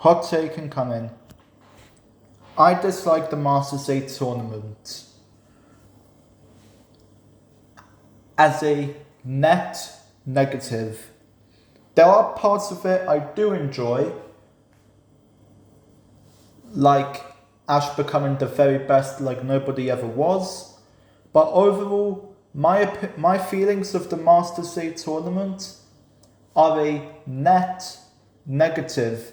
Hot take incoming. I dislike the Masters 8 tournament as a net negative. There are parts of it I do enjoy, like Ash becoming the very best like nobody ever was. But overall, my feelings of the Masters 8 tournament are a net negative.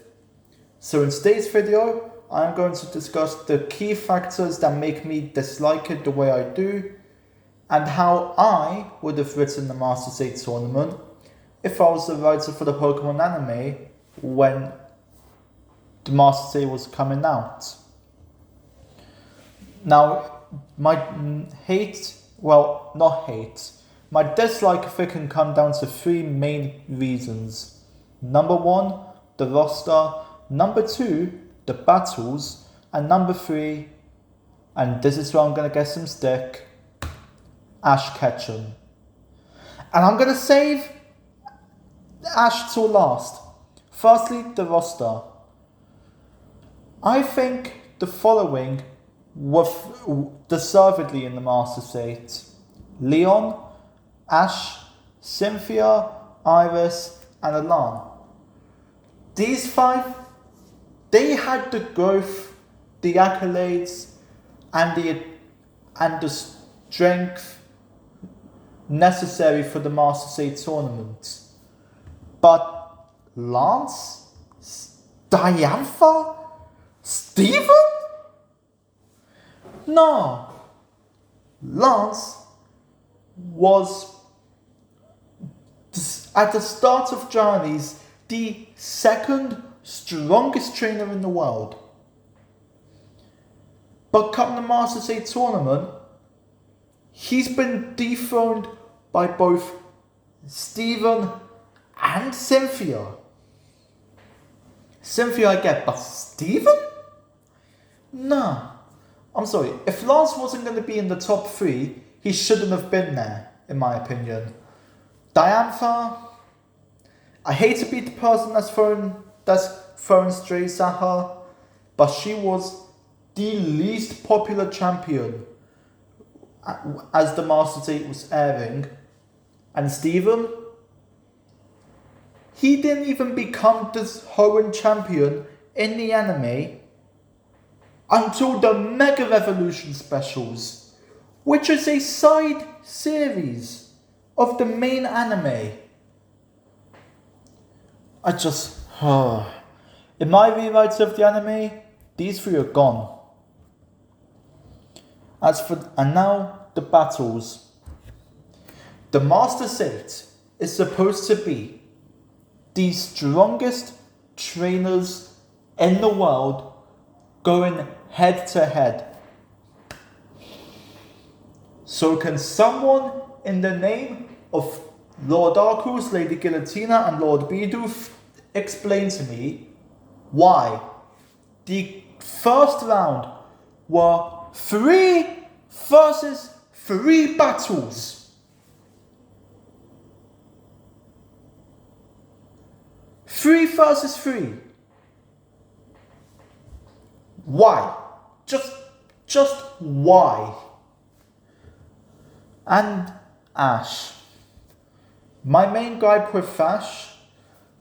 So in today's video, I'm going to discuss the key factors that make me dislike it the way I do, and how I would have written the Masters 8 tournament if I was the writer for the Pokemon anime when the Masters 8 was coming out. Now, my my dislike of it can come down to three main reasons. Number one, the roster. Number two, the battles. And number three, and this is where I'm going to get some stick, Ash Ketchum. And I'm going to save Ash till last. Firstly, the roster. I think the following were deservedly in the Masters 8. Leon, Ash, Cynthia, Iris, and Alan. These five, they had the growth, the accolades, and the strength necessary for the Masters 8 tournament. But Lance? Diantha? Steven? No. Lance was, at the start of Journeys, the second strongest trainer in the world. But come the Masters 8 tournament, he's been dethroned by both Steven and Cynthia. Cynthia I get, but Steven? No. I'm sorry, if Lance wasn't going to be in the top three, he shouldn't have been there, in my opinion. Diantha, I hate to be the person that's throwing strays at her, but she was the least popular champion as the Masters 8 was airing. And Steven, he didn't even become this Hoenn champion in the anime until the Mega Revolution specials, which is a side series of the main anime. In my rewrites of the anime, these three are gone. And now the battles. The Masters 8 is supposed to be the strongest trainers in the world going head to head. So can someone in the name of Lord Arceus, Lady Giratina, and Lord Bidoof explain to me why the first round were 3 versus 3 battles? 3 versus 3. Why? Just why? And Ash. My main gripe with Ash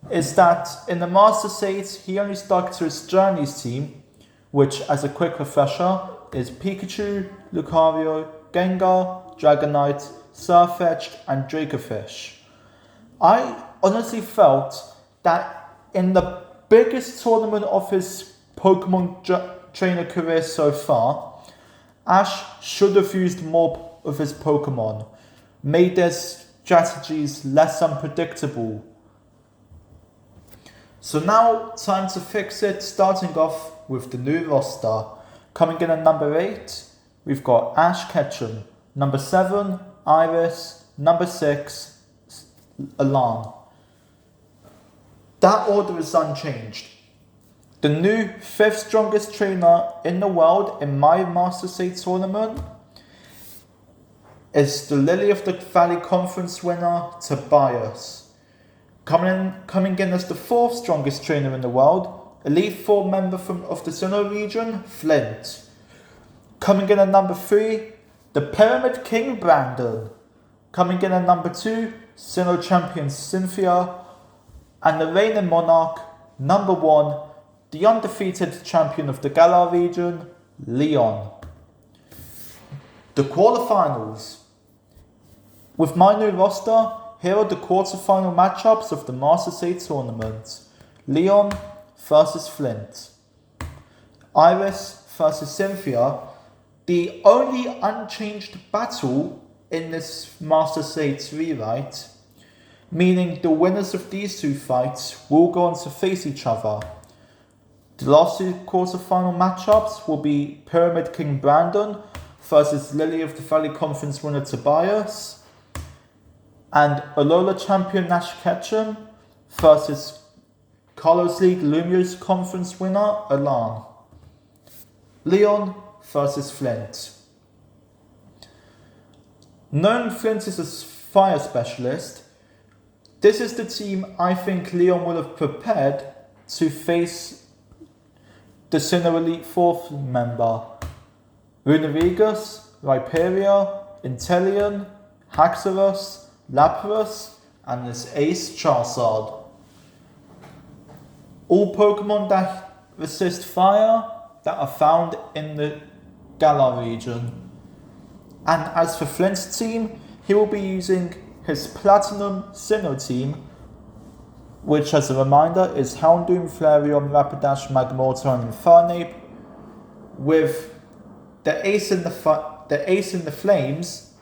is that in the Masters 8, he only stuck to his Journeys team, which, as a quick refresher, is Pikachu, Lucario, Gengar, Dragonite, Sirfetch'd, and Dracofish. I honestly felt that in the biggest tournament of his Pokemon trainer career so far, Ash should have used more of his Pokemon, made their strategies less unpredictable. So now, time to fix it, starting off with the new roster. Coming in at number 8, we've got Ash Ketchum. Number 7, Iris. Number 6, Alan. That order is unchanged. The new 5th strongest trainer in the world in my Masters 8 tournament is the Lily of the Valley Conference winner, Tobias. Coming in as the 4th strongest trainer in the world, Elite Four member of the Sinnoh region, Flint. Coming in at number 3, the Pyramid King, Brandon. Coming in at number 2, Sinnoh champion Cynthia. And the reigning monarch, number 1, the undefeated champion of the Galar region, Leon. The quarterfinals. With my new roster, here are the quarterfinal matchups of the Masters 8 tournament. Leon versus Flint. Iris versus Cynthia. The only unchanged battle in this Masters 8 rewrite, meaning the winners of these two fights will go on to face each other. The last two quarterfinal matchups will be Pyramid King Brandon versus Lily of the Valley Conference winner Tobias, and Alola champion Nash Ketchum versus Carlos League Lumio's conference winner Alan. Leon versus Flint. Knowing Flint is a fire specialist, this is the team I think Leon will have prepared to face the Sinnoh Elite 4th member, Runerigus, Rhyperior, Inteleon, Haxorus, Lapras, and this Ace Charizard. All Pokemon that resist fire that are found in the Galar region. And as for Flint's team, he will be using his Platinum Sinnoh team, which as a reminder is Houndoom, Flareon, Rapidash, Magmortar and Infernape, with the ace in the flames,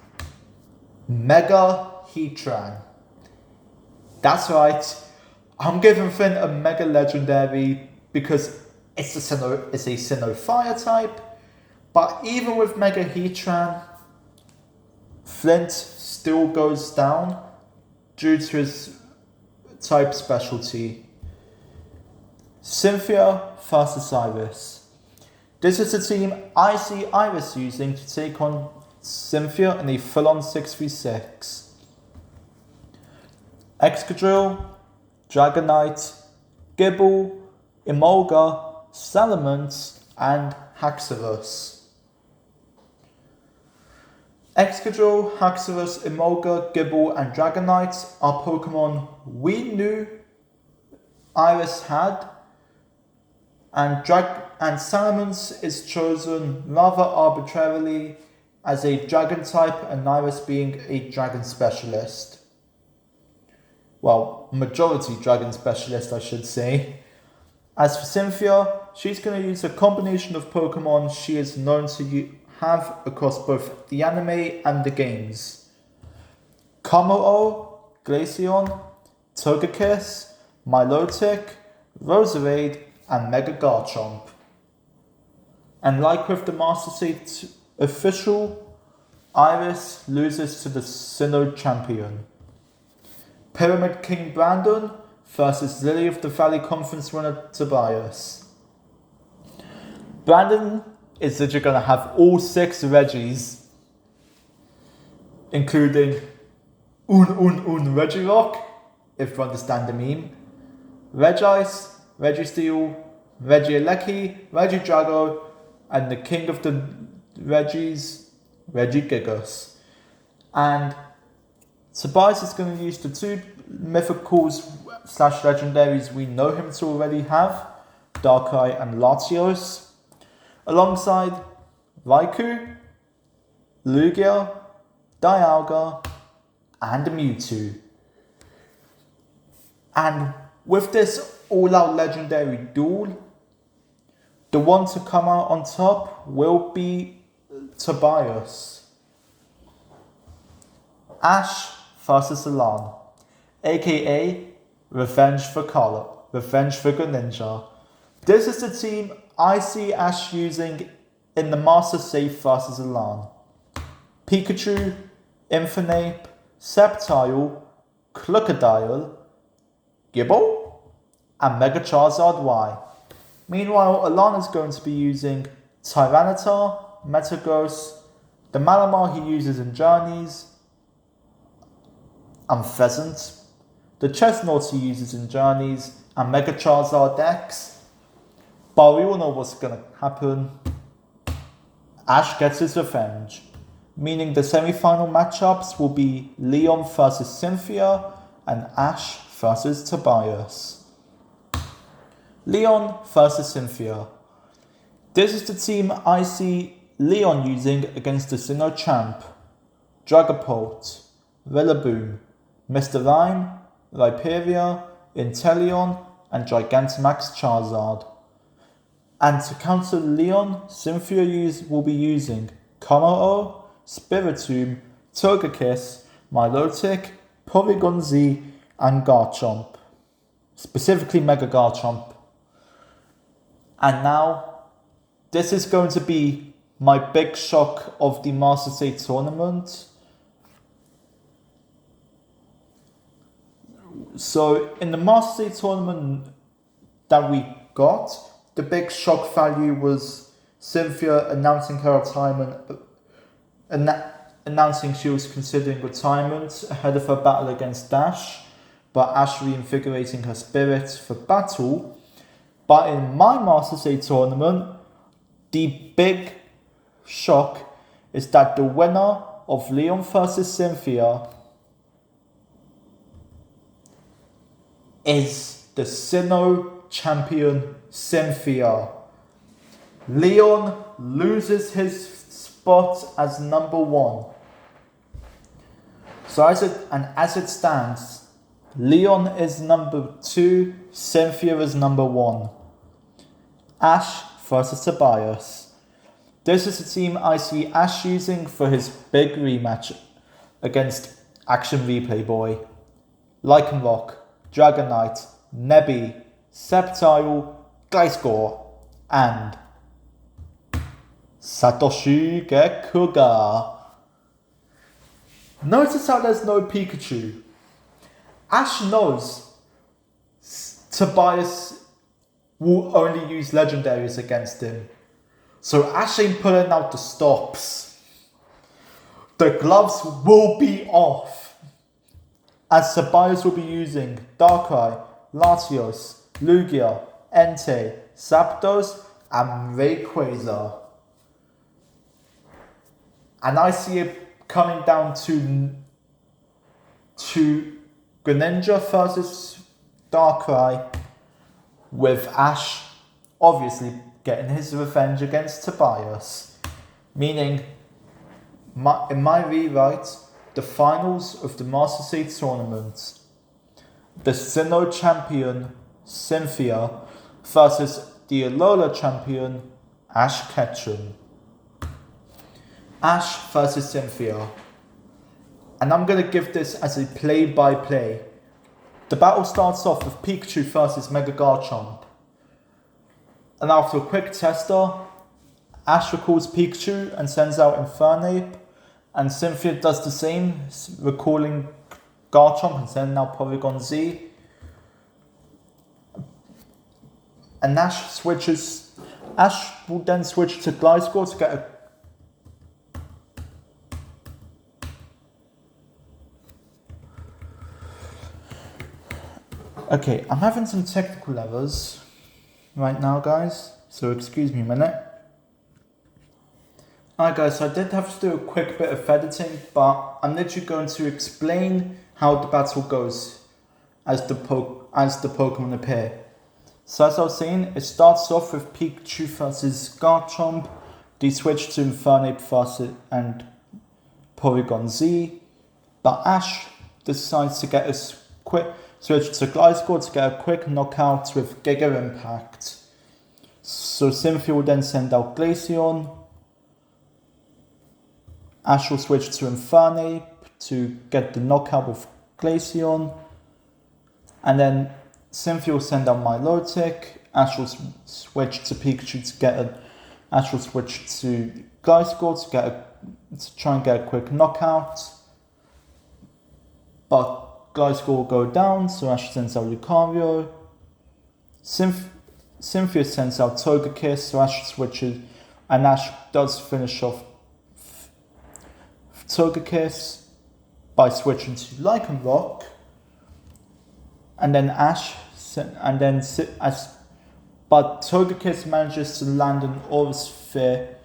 Mega Heatran. That's right, I'm giving Flint a Mega Legendary because it's a Sinnoh Fire type, but even with Mega Heatran, Flint still goes down due to his type specialty. Cynthia versus Iris. This is the team I see Iris using to take on Cynthia in a full-on 6v6. Excadrill, Dragonite, Gible, Emolga, Salamence, and Haxorus. Excadrill, Haxorus, Emolga, Gible, and Dragonite are Pokemon we knew Iris had, and Salamence is chosen rather arbitrarily as a Dragon type, and Iris being a Dragon specialist. Well, majority Dragon specialist, I should say. As for Cynthia, she's going to use a combination of Pokemon she is known to have across both the anime and the games. Kommo-o, Glaceon, Togekiss, Milotic, Roserade, and Mega Garchomp. And like with the Master 8 official, Iris loses to the Sinnoh champion. Pyramid King Brandon versus Lily of the Valley Conference winner Tobias. Brandon is literally going to have all 6 Reggies, including Regirock, if you understand the meme, Regice, Registeel, Regieleki, Regidrago, and the king of the Reggies, Regigigas. And Tobias is going to use the 2 mythicals / legendaries we know him to already have, Darkrai and Latios, alongside Raikou, Lugia, Dialga, and Mewtwo. And with this all-out legendary duel, the one to come out on top will be Tobias. Ash versus Alan, aka Revenge for Greninja. This is the team I see Ash using in the Master Safe versus Alan. Pikachu, Infernape, Sceptile, Crocodile, Gible, and Mega Charizard Y. Meanwhile, Alan is going to be using Tyranitar, Metagross, the Malamar he uses in Journeys, and Pheasant, the Chestnut he uses in Journeys, and Mega Charizard X, But we all know what's gonna happen. Ash gets his revenge, meaning the semi-final matchups will be Leon versus Cynthia and Ash versus Tobias. Leon versus Cynthia. This is the team I see Leon using against the Sinnoh Champ, Dragapult, Rillaboom, Mr. Rhyme, Rhyperior, Inteleon, and Gigantamax Charizard. And to counter Leon, Cynthia will be using Kommo-o, Spiritomb, Togekiss, Milotic, Porygon Z, and Garchomp. Specifically Mega Garchomp. And now, this is going to be my big shock of the Masters Day tournament. So, in the Masters Day tournament that we got, the big shock value was Cynthia announcing her retirement, announcing she was considering retirement ahead of her battle against Dash, but Ash reinvigorating her spirit for battle. But in my Masters Day tournament, the big shock is that the winner of Leon versus Cynthia is the Sinnoh champion Cynthia. Leon loses his spot as number 1. So as it stands, Leon is number 2, Cynthia is number 1. Ash versus Tobias. This is the team I see Ash using for his big rematch against Action Replay Boy. Lycanroc, Dragonite, Nebby, Sceptile, Gliscor, and Satoshi Gekuga. Notice how there's no Pikachu. Ash knows Tobias will only use legendaries against him. So Ash ain't pulling out the stops. The gloves will be off, as Tobias will be using Darkrai, Latios, Lugia, Entei, Zapdos, and Rayquaza. And I see it coming down to Greninja versus Darkrai, with Ash obviously getting his revenge against Tobias. Meaning, in my rewrite, the finals of the Masters Day tournament, the Sinnoh champion Cynthia versus the Alola champion Ash Ketchum. Ash versus Cynthia. And I'm going to give this as a play-by-play. The battle starts off with Pikachu versus Mega Garchomp. And after a quick tester, Ash recalls Pikachu and sends out Infernape. And Cynthia does the same, recalling Garchomp and sending out Porygon Z. And Ash will then switch to Gliscor to get a Okay, I'm having some technical errors right now, guys, so excuse me a minute. Alright guys, so I did have to do a quick bit of editing, but I'm literally going to explain how the battle goes as the Pokemon appear. So as I was saying, it starts off with Pikachu versus Garchomp, they switch to Infernape versus and Porygon Z, but Ash decides to get a quick switch to Gliscor to get a quick knockout with Giga Impact. So Cynthia will then send out Glaceon. Ash will switch to Infernape to get the knockout with Glaceon. And then Cynthia will send out Milotic. Ash will switch to Pikachu to get a... Ash will switch to Gliscor to try and get a quick knockout. But Gliscor will go down, so Ash sends out Lucario. Cynthia sends out Togekiss, so Ash switches, and Ash does finish off Togekiss by switching to Lycanroc. And then but Togekiss manages to land an Aura Sphere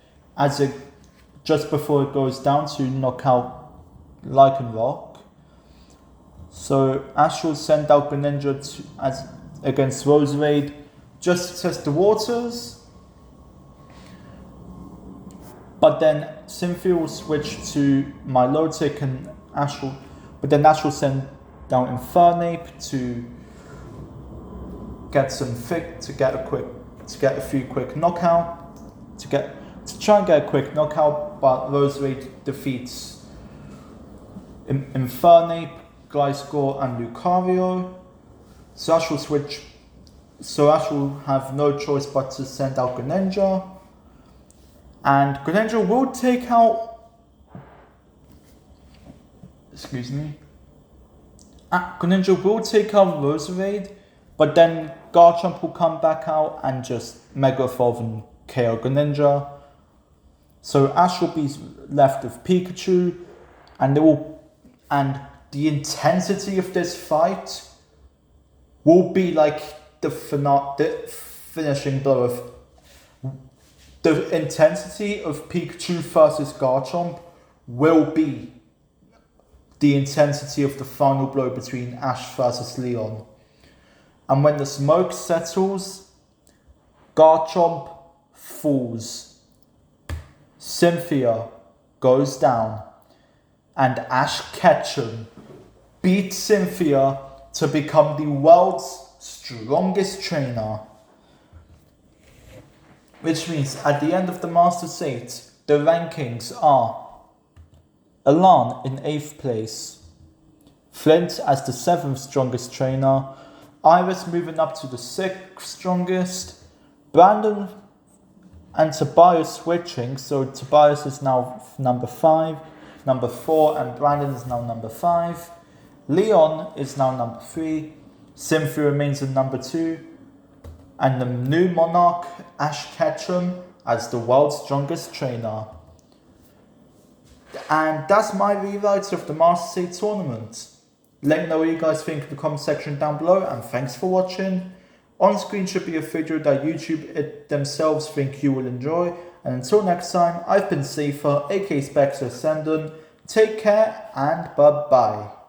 just before it goes down to knock out Lycanroc. So Ash will send out Greninja against Roserade just to test the waters. But then Cynthia will switch to Milotic and Ash will send down Infernape to get a few quick knockout to try and get a quick knockout, but Roserade defeats Infernape, Gliscor and Lucario. So Ash will have no choice but to send out Greninja. And Greninja will take out... Greninja will take out Roserade, but then Garchomp will come back out and just Mega Evolve and KO Greninja. So Ash will be left with Pikachu, and the intensity of this fight will be like the finishing blow of the intensity of Pikachu versus Garchomp will be the intensity of the final blow between Ash versus Leon. And when the smoke settles, Garchomp falls, Cynthia goes down, and Ash Ketchum beats Cynthia to become the world's strongest trainer. Which means at the end of the Masters 8, the rankings are Alan in 8th place, Flint as the 7th strongest trainer, Iris moving up to the 6th strongest, Brandon and Tobias switching, so Tobias is now number 4, and Brandon is now number 5. Leon is now number 3, Cynthia remains in number 2, and the new monarch, Ash Ketchum, as the world's strongest trainer. And that's my rewrites of the Masters 8 tournament. Let me know what you guys think in the comment section down below, and thanks for watching. On screen should be a video that YouTube themselves think you will enjoy. And until next time, I've been Safer, aka Spectre Ascendant. Take care and bye bye.